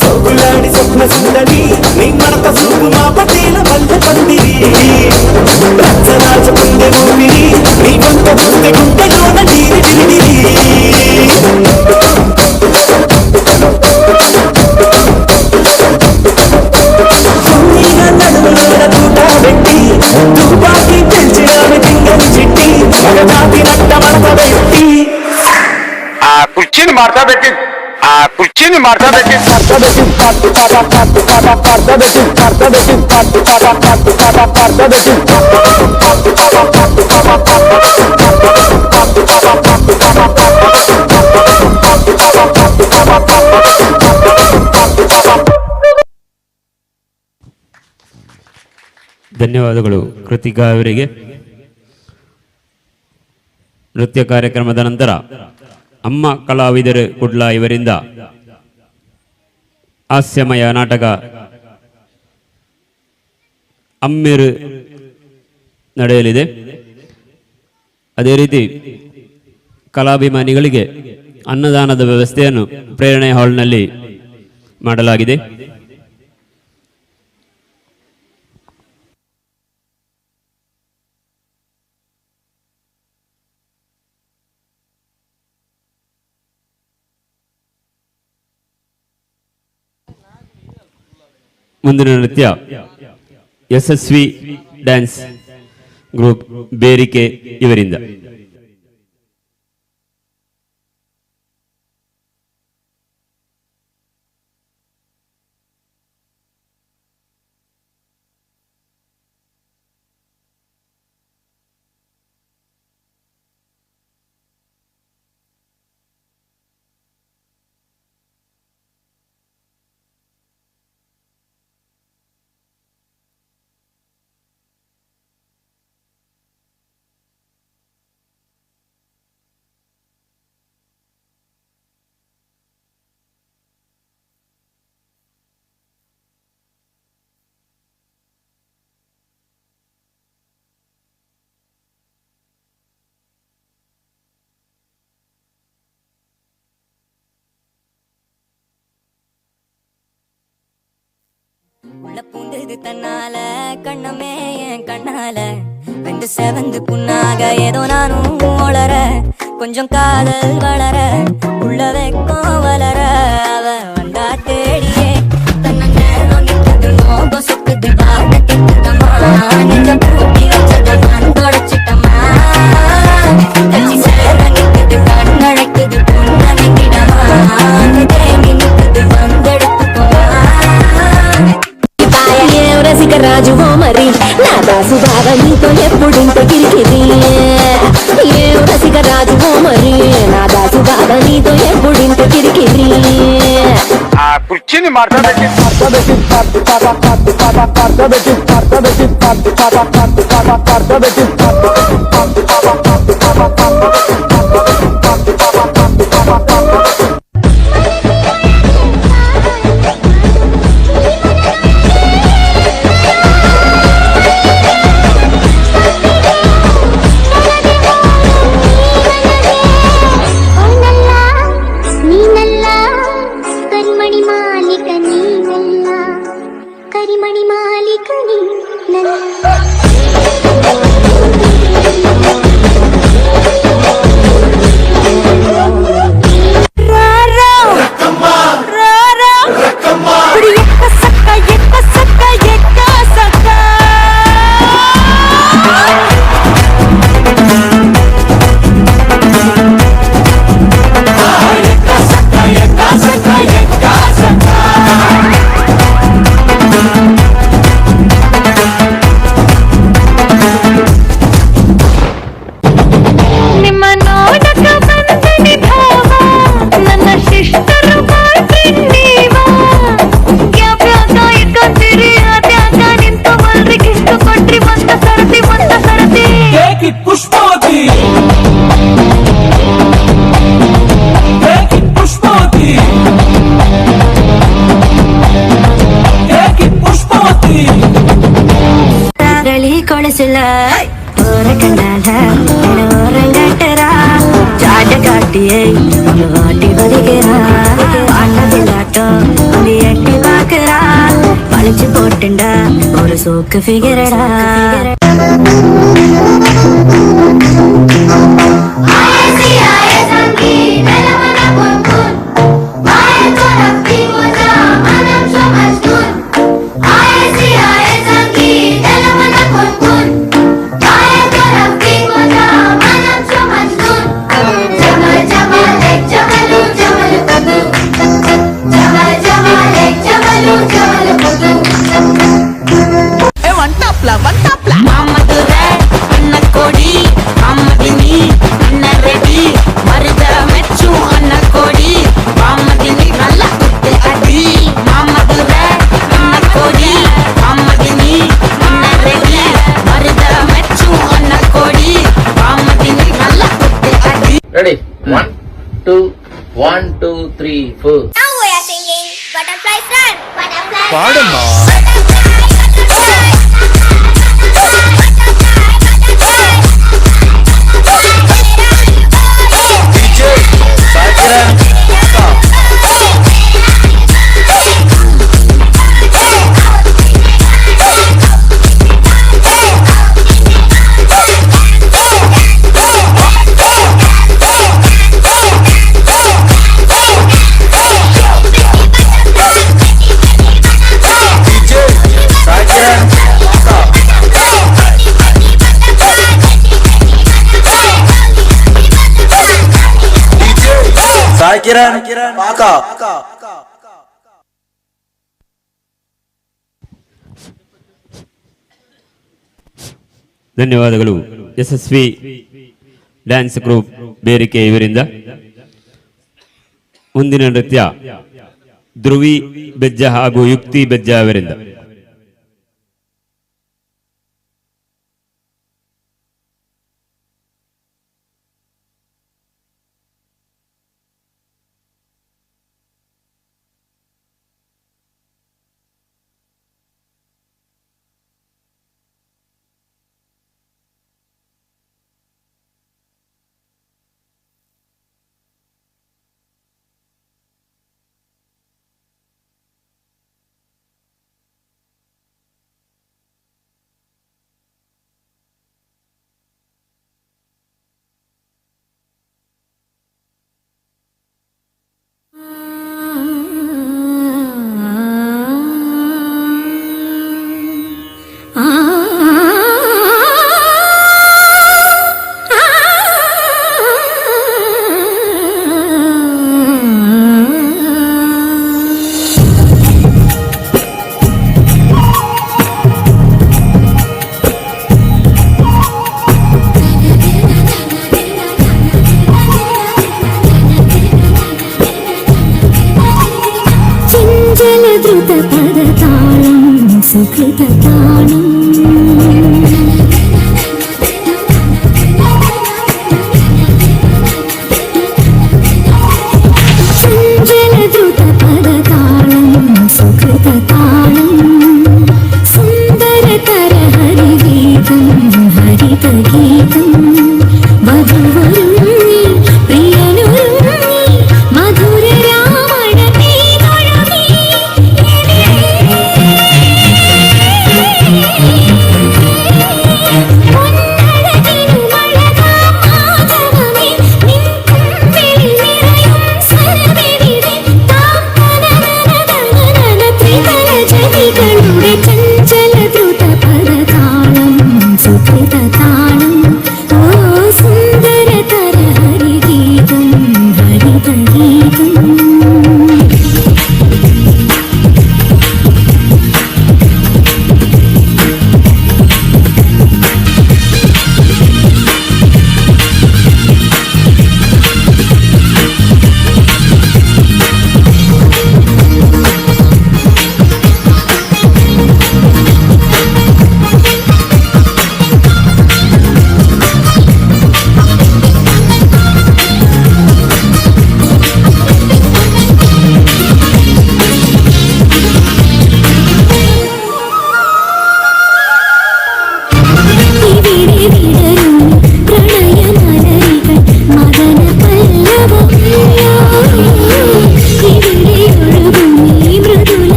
సోగులాడి స్వప్న సుందరి నీ మడత సూపు మా పటేల మల్లె పందిరి రచ్చరాజుకుందే ఊపిరి నీ వంట చూస్తే గుంటలోన నీరి నడుములోన ಕುರ್ಚಿನ ಮಾಡ್ಸಬೇಕಿತ್ತು ಕುರ್ಚಿನ ಧನ್ಯವಾದಗಳು ಕೃತಿಕಾ ಅವರಿಗೆ. ನೃತ್ಯ ಕಾರ್ಯಕ್ರಮದ ನಂತರ ಅಮ್ಮ ಕಲಾವಿದರು ಕುಡ್ಲ ಇವರಿಂದ ಹಾಸ್ಯಮಯ ನಾಟಕ ಅಮ್ಮಿರು ನಡೆಯಲಿದೆ. ಅದೇ ರೀತಿ ಕಲಾಭಿಮಾನಿಗಳಿಗೆ ಅನ್ನದಾನದ ವ್ಯವಸ್ಥೆಯನ್ನು ಪ್ರೇರಣೆ ಹಾಲ್ನಲ್ಲಿ ಮಾಡಲಾಗಿದೆ. ಮುಂದಿನ ನೃತ್ಯ ಯಶಸ್ವಿ ಡ್ಯಾನ್ಸ್ ಗ್ರೂಪ್ ಬೇರಿಕೆ ಇವರಿಂದ. உள்ள பூந்தது தன்னால கண்ணமே என் கண்ணால வெந்து செவந்து புண்ணாக ஏதோ நானும் வளர கொஞ்சம் காதல் வளர உள்ள வெக்கம் வளர அவ வந்தா தேடியே தன்னை நேரம் நிற்குது மோகம் சுக்குது வாங்க கேட்குதம்மா நெஞ்ச பூட்டி வச்சத நான் தொடச்சிட்டம்மா கட்சி சேர நிற்குது கண்ணழைக்குது புன்னகைக்கிடமா தேங்கி நிற்குது வந்தெடுத்துக்கோமா రాజువో మరి నా దాసు బావ నీతో ఎప్పుడింత కిరికిరి ఏ రసిక రాజువో మరి నా దాసు బావ నీతో ఎప్పుడింత కిరికిరి కుర్చీని మార్చబెట్టి ಕೊಳಸಿಲ್ಲ ಓರ ಕಂಡಾಲ ಓರಂಗಟ್ಟರಾ ಜಾಟ ಕಾಟಿಯೇ ಒಂದು ವಾಟಿ ಬದಿಗೆರಾ அண்ணதில்லாட்டம் ஒரு எட்டி பாக்குறா பழிச்சு போட்டுண்டா ஒரு சோக்கு ஃபிகரடா Jamal, Jamal, Jamal, 1 2 1 2 3 4. Now we are singing Butterfly Run. Butterfly. പാടമ്മ. ಧನ್ಯವಾದಗಳು. ಯಶಸ್ವಿ ಡ್ಯಾನ್ಸ್ ಗ್ರೂಪ್ ಬೇರಿಕೆ ಇವರಿಂದ. ಮುಂದಿನ ನೃತ್ಯ ಧ್ರುವಿ ಬೆಜ್ಜ ಹಾಗೂ ಯುಕ್ತಿ ಬೆಜ್ಜ ಅವರಿಂದ.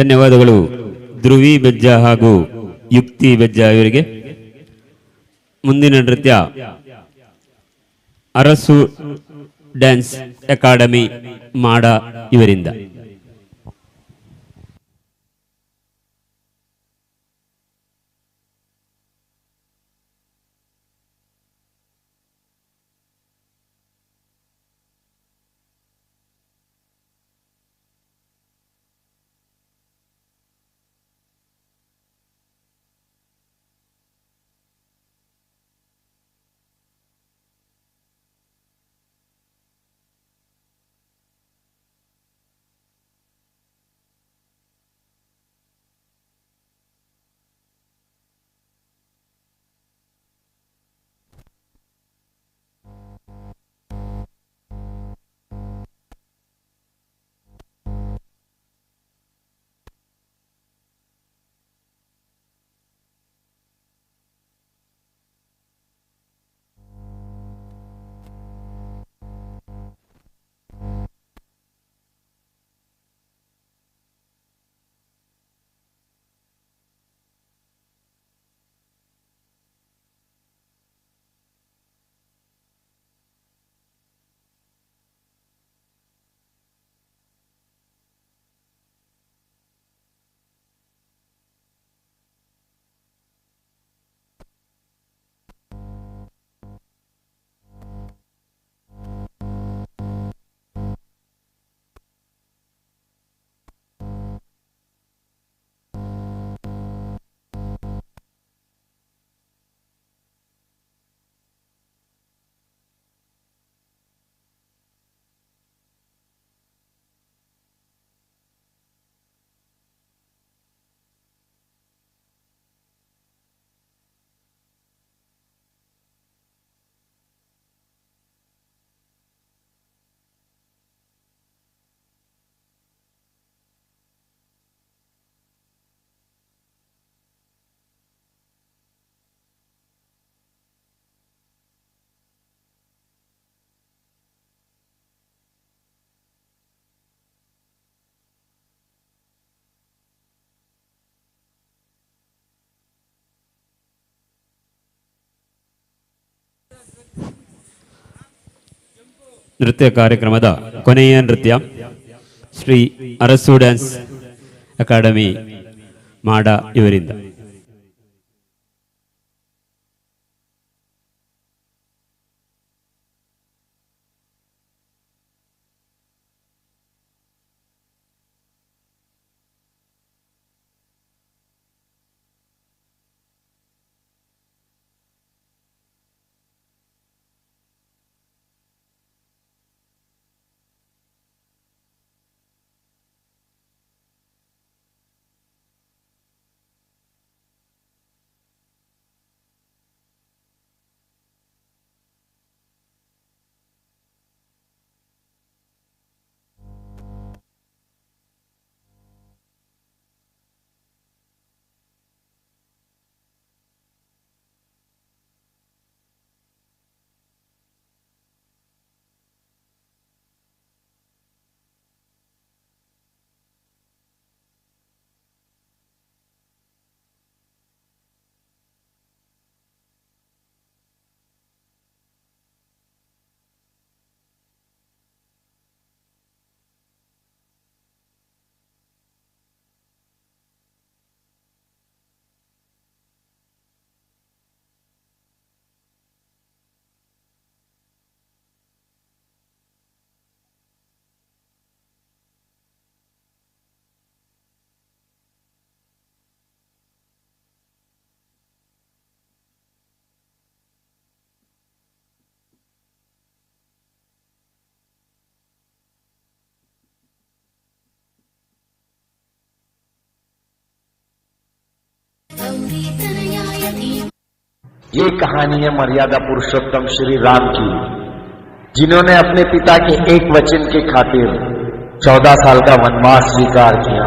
ಧನ್ಯವಾದಗಳು ಧ್ರುವಿ ಬೆಜ್ಜ ಹಾಗೂ ಯುಕ್ತಿ ಬೆಜ್ಜ ಇವರಿಗೆ. ಮುಂದಿನ ನೃತ್ಯ ಅರಸು ಡ್ಯಾನ್ಸ್ ಅಕಾಡೆಮಿ ಮಾಡ ಇವರಿಂದ. ನೃತ್ಯ ಕಾರ್ಯಕ್ರಮದ ಕೊನೆಯ ನೃತ್ಯ ಶ್ರೀ ಅರಸು ಡ್ಯಾನ್ಸ್ ಅಕಾಡೆಮಿ ಮಾಡ ಇವರಿಂದ. ये कहानी है मर्यादा पुरुषोत्तम श्री राम की, जिन्होंने अपने पिता के एक वचन के खातिर 14 साल का वनवास स्वीकार किया।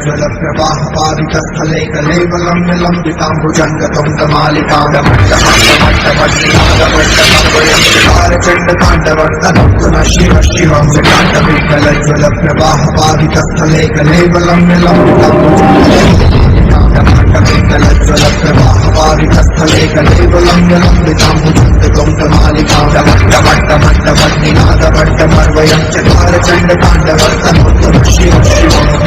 जल प्रवाह पावितस्थले कलेवलं निलम्बिताम्बुजङ्गतुङ्गमालिकां शिव शिवं विकाण्डविकलज्वल प्रवाह पावितस्थले कलेवलं निलम्बिताम्बुजङ्गतुङ्गमालिकां प्रवाह पावितस्थले कलेवलं निलम्बिताम्बुजङ्गतुङ्गमालिकां डमट्टमट्टमट्टमट्टमर्वयं चकार चण्डताण्डवर्तनोत्तम शिव शिवम्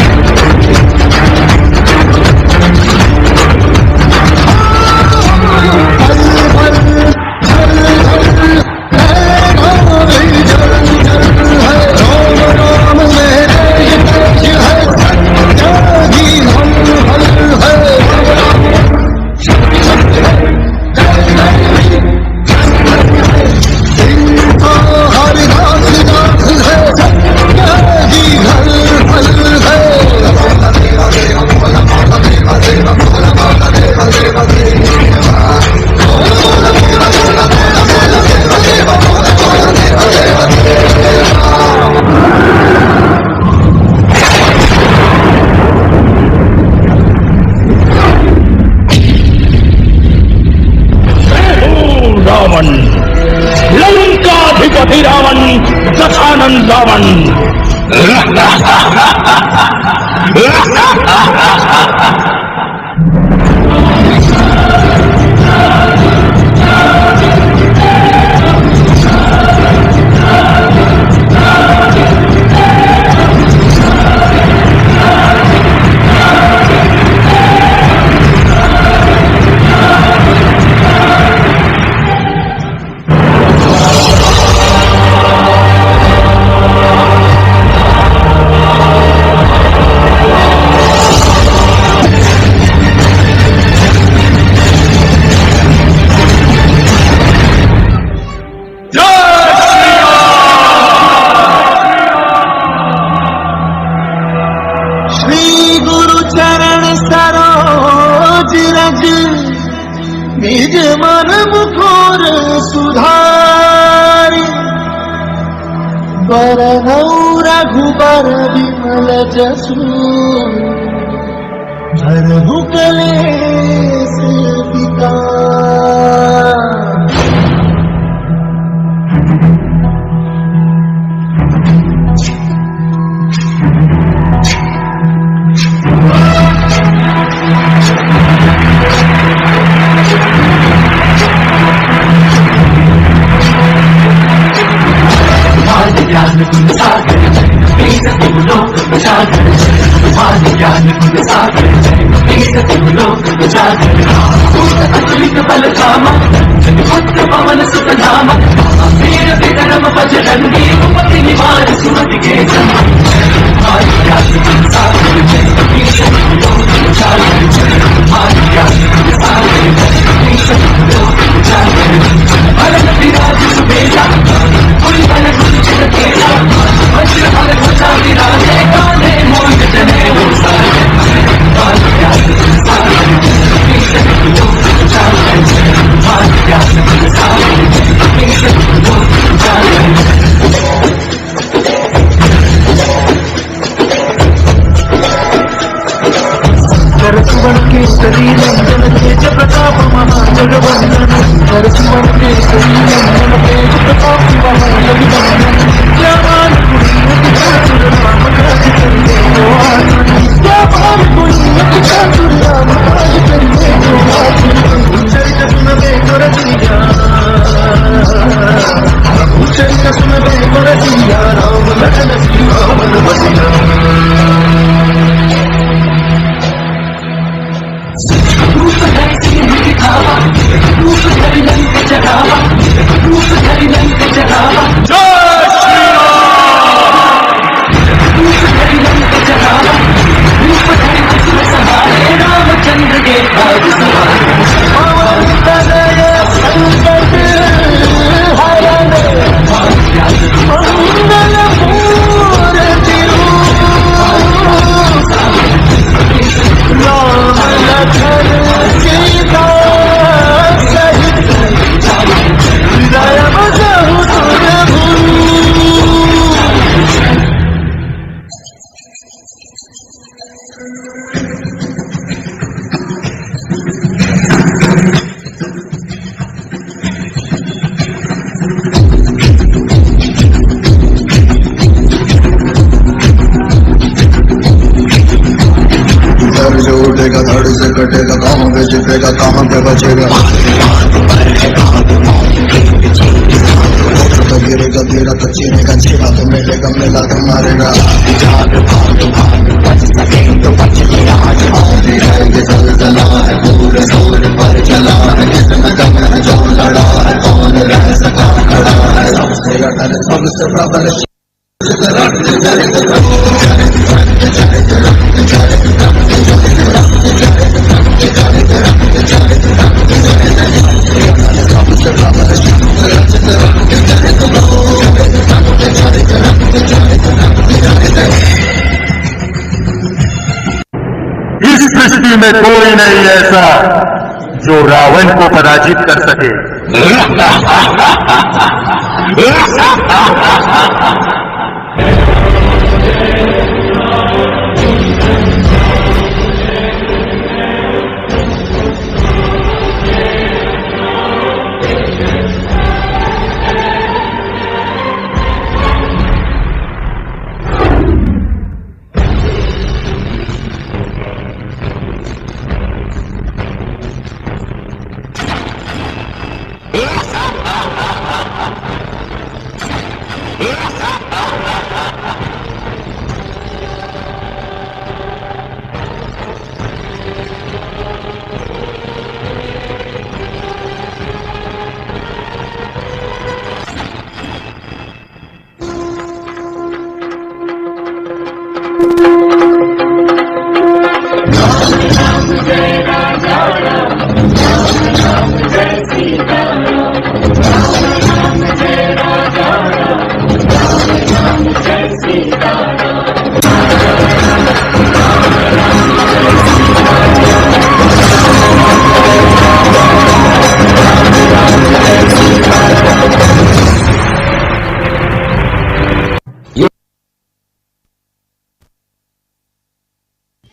रावण लंकाधिपति रावण दशानन रावण निज मन मुखोर सुधारी बरनौ रघुबर विमल जसु हरहु कलेश विकार। पवन सुत नाम वीर विक्रम बजरंगी कुमति निवार सुमति के इस सृष्टि में कोई नहीं ऐसा जो रावण को पराजित कर सके।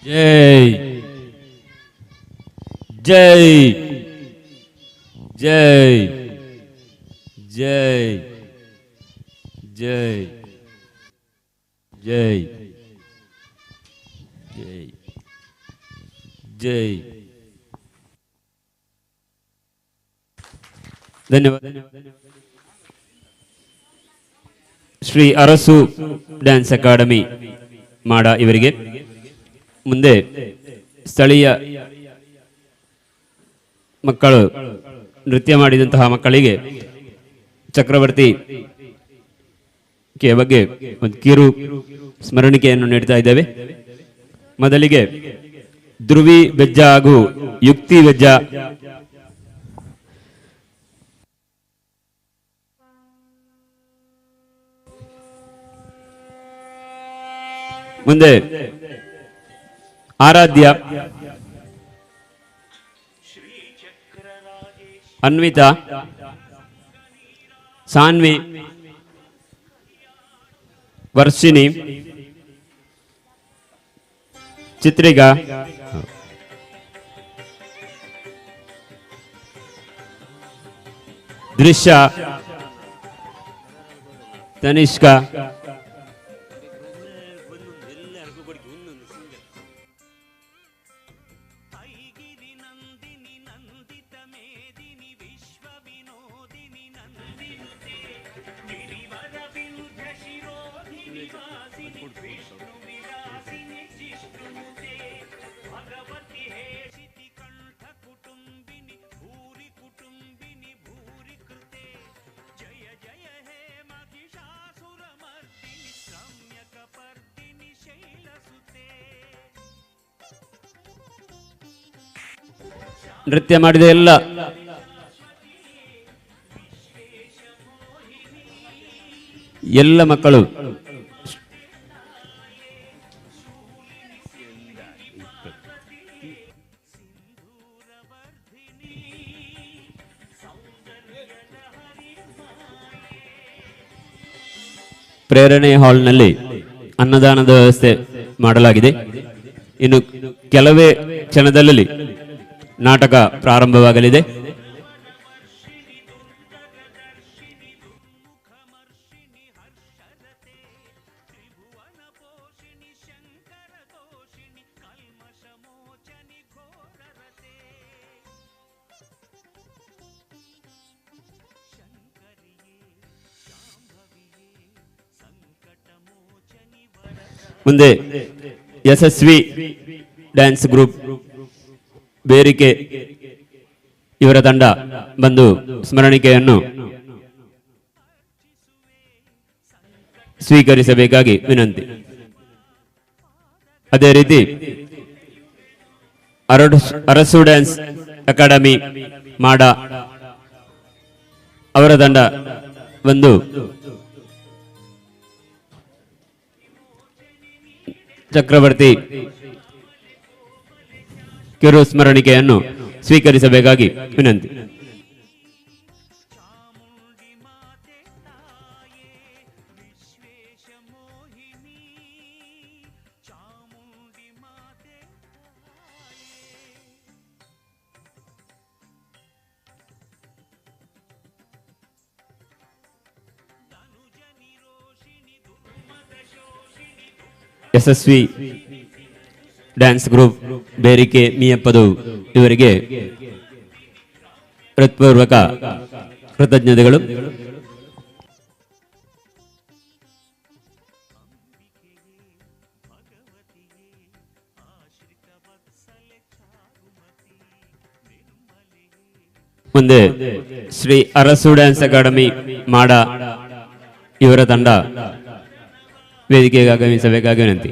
जय जय जय जय जय जय जय धन्यवाद ಶ್ರೀ ಅರಸು ಡ್ಯಾನ್ಸ್ ಅಕಾಡೆಮಿ ಮಾಡ ಇವರಿಗೆ ಮುಂದೆ ಸ್ಥಳೀಯ ಮಕ್ಕಳು ನೃತ್ಯ ಮಾಡಿದಂತಹ ಮಕ್ಕಳಿಗೆ ಚಕ್ರವರ್ತಿ ಬಗ್ಗೆ ಒಂದು ಕಿರು ಸ್ಮರಣಿಕೆಯನ್ನು ನೀಡ್ತಾ ಇದ್ದೇವೆ. ಮೊದಲಿಗೆ ಧ್ರುವಿ ಬೆಜ್ಜ ಹಾಗೂ ಯುಕ್ತಿ ಬೆಜ್ಜ ಮುಂದೆ ಆರಾಧ್ಯ, ಅನ್ವಿತಾ, ಸಾನ್ವಿ, ವರ್ಷಿಣಿ, ಚಿತ್ರಿಕಾ, ದೃಶ್ಯ, ತನಿಷ್ಕಾ, ನೃತ್ಯ ಮಾಡಿದ ಎಲ್ಲ ಮಕ್ಕಳು ಪ್ರೇರಣೆ ಹಾಲ್ನಲ್ಲಿ ಅನ್ನದಾನದ ವ್ಯವಸ್ಥೆ ಮಾಡಲಾಗಿದೆ. ಇನ್ನು ಕೆಲವೇ ಕ್ಷಣದಲ್ಲಿ ನಾಟಕ ಪ್ರಾರಂಭವಾಗಲಿದೆ. ಮುಂದೆ ಯಶಸ್ವಿ ಡ್ಯಾನ್ಸ್ ಗ್ರೂಪ್ ಬೇರಿಕೆ ಇವರ ತಂಡ ಬಂದು ಸ್ಮರಣಿಕೆಯನ್ನು ಸ್ವೀಕರಿಸಬೇಕಾಗಿ ವಿನಂತಿ. ಅದೇ ರೀತಿ ಅರಸು ಡ್ಯಾನ್ಸ್ ಅಕಾಡೆಮಿ ಮಾಡ ಅವರ ತಂಡ ಬಂದು ಚಕ್ರವರ್ತಿ ಕಿರು ಸ್ಮರಣಿಕೆಯನ್ನು ಸ್ವೀಕರಿಸಬೇಕಾಗಿ ವಿನಂತಿ. ಯಶಸ್ವಿ ಡ್ಯಾನ್ಸ್ ಗ್ರೂಪ್ ಬೇರಿಕೆ ಮೀಯಪ್ಪದು ಇವರಿಗೆ ಹೃತ್ಪೂರ್ವಕ ಕೃತಜ್ಞತೆಗಳು. ಮುಂದೆ ಶ್ರೀ ಅರಸು ಡ್ಯಾನ್ಸ್ ಅಕಾಡೆಮಿ ಮಾಡ ಇವರ ತಂಡ ವೇದಿಕೆಗೆ ಆಗಮಿಸಬೇಕಾಗಿ ವಿನಂತಿ.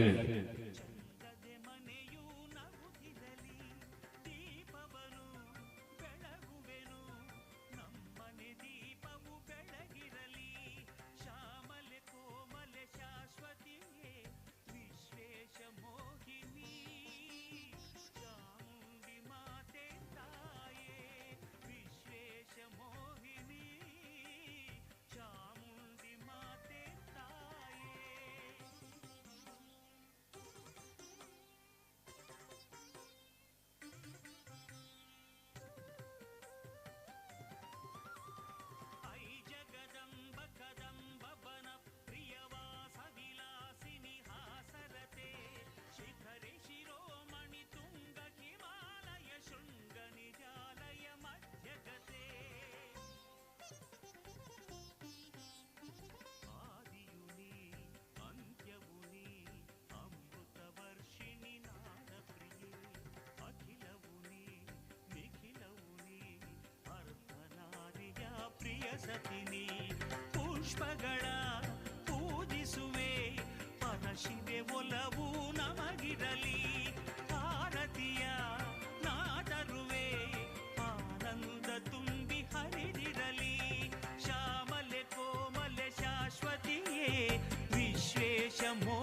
ಪುಷ್ಪಗಳ ಪೂಜಿಸುವೆ ಪರಶಿವೆ ಒಲವು ನಮಗಿರಲಿ ಆರತಿಯ ನಾದರುವೆ ಆನಂದ ತುಂಬಿ ಹರಿದಿರಲಿ ಶ್ಯಾಮಲೆ ಕೋಮಲೆ ಶಾಶ್ವತಿಯೇ ವಿಶ್ವೇಶ ಮೋ